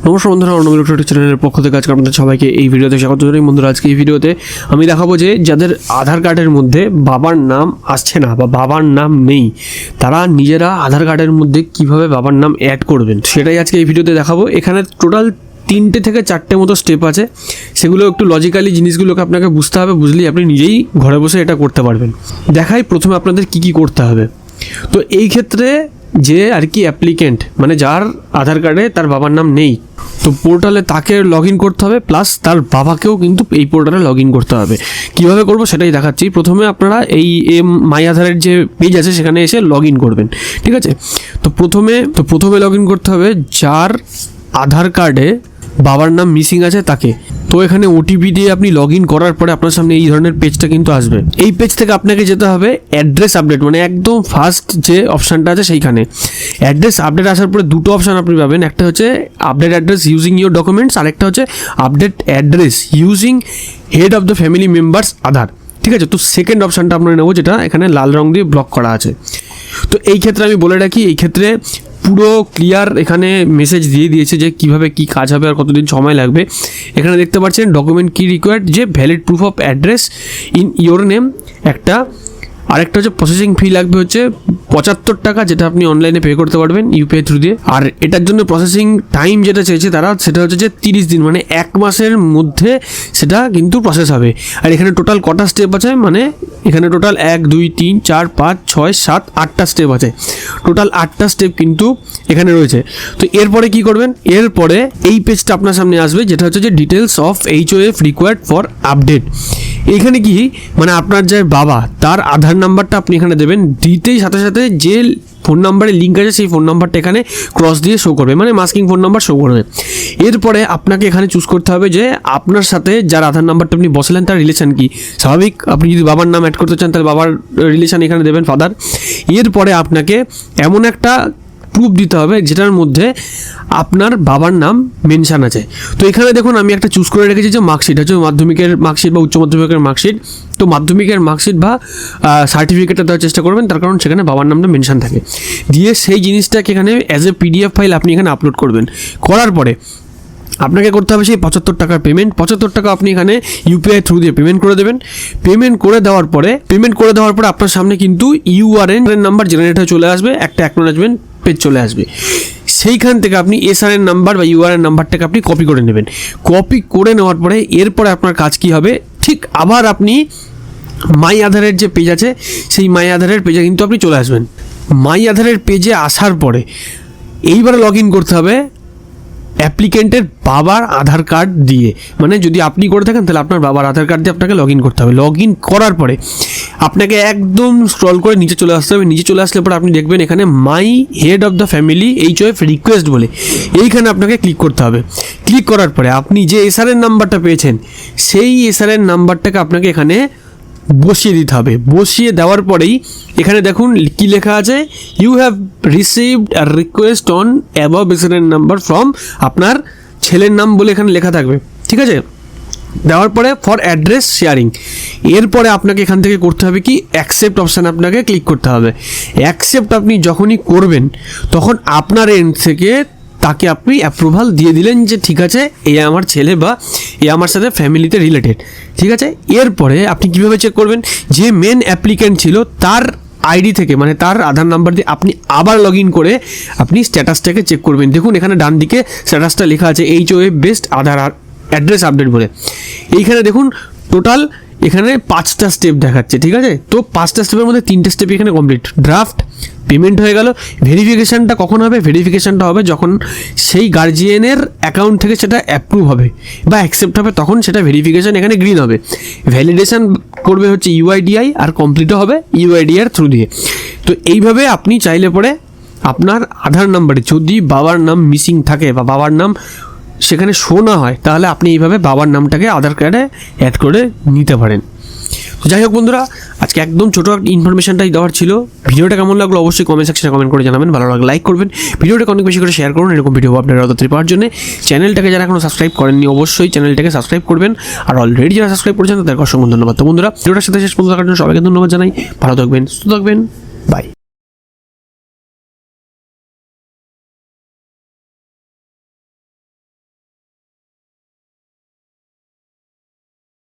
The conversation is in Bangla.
নমস্কার বন্ধুরা, অর্ণব ইলেকট্রনিক চ্যানেলের পক্ষ থেকে আজকে আপনাদের সবাইকে এই ভিডিওতে স্বাগত জানাই। বন্ধুরা, আজকে এই ভিডিওতে আমি দেখাবো যে যাদের আধার কার্ডের মধ্যে বাবার নাম আসছে না বা বাবার নাম নেই, তারা নিজেরা আধার কার্ডের মধ্যে কিভাবে বাবার নাম অ্যাড করবেন সেটাই আজকে এই ভিডিওতে দেখাবো। এখানে টোটাল 3টে থেকে 4টে মতো স্টেপ আছে, সেগুলো একটু লজিক্যালি জিনিসগুলোকে আপনাকে বুঝতে হবে, বুঝলেই আপনি নিজেই ঘরে বসে এটা করতে পারবেন। দেখাই প্রথমে আপনাদের কি করতে হবে। তো এই ক্ষেত্রে যে আর কি অ্যাপ্লিকেন্ট মানে যার আধার কার্ডে তার বাবার নাম নেই, তো পোর্টালে তাকে লগ ইন করতে হবে, প্লাস তার বাবাকেও কিন্তু এই পোর্টালে লগ ইন করতে হবে। কীভাবে করবো সেটাই দেখাচ্ছি। প্রথমে আপনারা এই মাই আধারের যে পেজ আছে সেখানে এসে লগ ইন করবেন, ঠিক আছে। তো প্রথমে লগ ইন করতে হবে যার আধার কার্ডে বাবার নাম মিসিং আছে তাকে। তো এখানে ওটিপি দিয়ে আপনি লগ ইন করার পরে আপনার সামনে এই ধরনের পেজটা কিন্তু আসবে। এই পেজ থেকে আপনাকে যেতে হবে অ্যাড্রেস আপডেট, মানে একদম ফার্স্ট যে অপশানটা আছে সেইখানে অ্যাড্রেস আপডেট আসার পরে দুটো অপশান আপনি পাবেন। একটা হচ্ছে update address using your documents, আর একটা হচ্ছে update address using head of the family members Aadhaar, ঠিক আছে। তো সেকেন্ড অপশানটা আমরা নেবো, যেটা এখানে লাল রং দিয়ে ব্লক করা আছে। তো এই ক্ষেত্রে আমি বলে রাখি, এই ক্ষেত্রে পুরো ক্লিয়ার এখানে মেসেজ দিয়ে দিয়েছে যে কিভাবে কি কাজ হবে আর কতদিন সময় লাগবে। এখানে দেখতে পাচ্ছেন ডকুমেন্ট কি রিকোয়ার্ড, যে valid proof of address in your name একটা, আরেকটা হচ্ছে প্রসেসিং ফি লাগবে হচ্ছে 75 টাকা, যেটা আপনি অনলাইনে পে করতে পারবেন ইউপিআই থ্রু দিয়ে। আর এটার জন্য প্রসেসিং টাইম যেটা চেয়েছে তারা, সেটা হচ্ছে যে 30 দিন, মানে 1 মাসের মধ্যে সেটা কিন্তু প্রসেস হবে। আর এখানে টোটাল কটা স্টেপ আছে, মানে এখানে টোটাল 1 2 3 4 5 6 7 8টা স্টেপ আছে। টোটাল 8টা স্টেপ কিন্তু এখানে রয়েছে। তো এরপরে কি করবেন, এরপরে এই পেজটা আপনার সামনে আসবে, যেটা হচ্ছে যে details of HOF required for update. এখানে কি মানে আপনার যে বাবা তার আধার নাম্বারটা আপনি এখানে দেবেন, দিতেই সাথে সাথে যে ফোন নাম্বারে লিঙ্ক আছে সেই ফোন নাম্বারটা এখানে ক্রস দিয়ে শো করবে, মানে মাস্কিং ফোন নাম্বার শো করবে। এরপরে আপনাকে এখানে চুজ করতে হবে যে আপনার সাথে যার আধার নাম্বারটা আপনি বসালেন তার রিলেশন কি। স্বাভাবিক, আপনি যদি বাবার নাম অ্যাড করতে চান তাহলে বাবার রিলেশন এখানে দেবেন ফাদার। এরপরে আপনাকে এমন একটা প্রুফ দিতে হবে যেটার মধ্যে আপনার বাবার নাম মেনশান আছে। তো এখানে দেখুন আমি একটা চুজ করে রেখেছি যে মার্কশিট হচ্ছে মাধ্যমিকের মার্কশিট বা উচ্চ মাধ্যমিকের মার্কশিট। তো মাধ্যমিকের মার্কশিট বা সার্টিফিকেটটা দেওয়ার চেষ্টা করবেন, তার কারণ সেখানে বাবার নামটা মেনশান থাকে। দিয়ে সেই জিনিসটাকে এখানে অ্যাজ এ PDF ফাইল আপনি এখানে আপলোড করবেন। করার পরে আপনাকে করতে হবে সেই 75 টাকার পেমেন্ট। 75 টাকা আপনি এখানে ইউপিআই থ্রু দিয়ে পেমেন্ট করে দেবেন। পেমেন্ট করে দেওয়ার পরে আপনার সামনে কিন্তু ইউআরএন নাম্বার জেনারেট হয়ে চলে আসবে, একটা অ্যাকনোলেজমেন্ট পেজ চলে আসবে। সেইখান থেকে আপনি SRN নাম্বার বা URN নাম্বারটাকে আপনি কপি করে নেবেন। কপি করে নেওয়ার পরে এরপরে আপনার কাজ কি হবে, ঠিক আবার আপনি মাই আধারের যে পেজ আছে সেই মাই আধারের পেজে কিন্তু আপনি চলে আসবেন। মাই আধারের পেজে আসার পরে এইবারে লগ ইন করতে হবে অ্যাপ্লিকেন্টের বাবার আধার কার্ড দিয়ে, মানে যদি আপনি করে থাকেন তাহলে আপনার বাবার আধার কার্ড দিয়ে আপনাকে লগ ইন করতে হবে। লগ ইন করার পরে আপনাকে একদম স্ক্রল করে নিচে চলে আসতে হবে। নিচে চলে আসলে পরে আপনি দেখবেন এখানে my head of the family HOF request বলে, এইখানে আপনাকে ক্লিক করতে হবে। ক্লিক করার পরে আপনি যে SRN নাম্বারটা পেয়েছেন সেই SRN নাম্বারটাকে আপনাকে এখানে বসিয়ে দিতে হবে। বসিয়ে দেওয়ার পরেই এখানে দেখুন কি লেখা আছে, you have received a request on above SRN number from আপনার ছেলের নাম বলে এখানে লেখা থাকবে, ঠিক আছে। দেওয়ার পরে ফর অ্যাড্রেস শেয়ারিং, এরপরে আপনাকে এখান থেকে করতে হবে কি অ্যাকসেপ্ট অপশান আপনাকে ক্লিক করতে হবে। অ্যাকসেপ্ট আপনি যখনই করবেন তখন আপনার এন্ড থেকে তাকে আপনি অ্যাপ্রুভাল দিয়ে দিলেন যে ঠিক আছে এ আমার ছেলে বা এ আমার সাথে ফ্যামিলিতে রিলেটেড, ঠিক আছে। এরপরে আপনি কীভাবে চেক করবেন, যে মেন অ্যাপ্লিক্যান্ট ছিল তার আইডি থেকে, মানে তার আধার নাম্বার দিয়ে আপনি আবার লগ ইন করে আপনি স্ট্যাটাসটাকে চেক করবেন। দেখুন এখানে ডান দিকে স্ট্যাটাসটা লেখা আছে HOF বেসড আধার অ্যাড্রেস আপডেট বলে। এইখানে দেখুন টোটাল এখানে 5টা স্টেপ দেখাচ্ছে, ঠিক আছে। তো 5টা স্টেপের মধ্যে 3টে স্টেপ এখানে কমপ্লিট। ড্রাফট পেমেন্ট হয়ে গেল। ভেরিফিকেশানটা কখন হবে, ভেরিফিকেশানটা হবে যখন সেই গার্জিয়ানের অ্যাকাউন্ট থেকে সেটা অ্যাপ্রুভ হবে বা অ্যাকসেপ্ট হবে, তখন সেটা ভেরিফিকেশান এখানে গ্রিন হবে। ভ্যালিডেশান করবে হচ্ছে UIDI, আর কমপ্লিটও হবে UIDI থ্রু দিয়ে। তো এইভাবে আপনি চাইলে পরে আপনার আধার নাম্বারে যদি বাবার নাম মিসিং থাকে বা বাবার নাম সেখানে শো না হয়, তাহলে আপনি এইভাবে বাবার নামটাকে আধার কার্ডে অ্যাড করে নিতে পারেন। তো যাই হোক বন্ধুরা, আজকে একদম ছোটো ইনফরমেশনটাই দেওয়ার ছিল। ভিডিওটা কেমন লাগলো অবশ্যই কমেন্ট সেকশনে কমেন্ট করে জানাবেন। ভালো লাগলে লাইক করবেন, ভিডিওটাকে অনেক বেশি করে শেয়ার করুন। এরকম ভিডিও আপনারা তাড়াতাড়ি পাওয়ার জন্য চ্যানেলটাকে যারা এখনো সাবস্ক্রাইব করেননি অবশ্যই চ্যানেলটাকে সাবস্ক্রাইব করবেন, আর অলরেডি যারা সাবস্ক্রাইব করেছেন তাদেরকে অসংখ্য ধন্যবাদ। তো বন্ধুরা, ভিডিওটার সাথে শেষ পর্যন্ত থাকার জন্য সবাইকে ধন্যবাদ জানাই। ভালো থাকবেন, সুস্থ থাকবেন, বাই।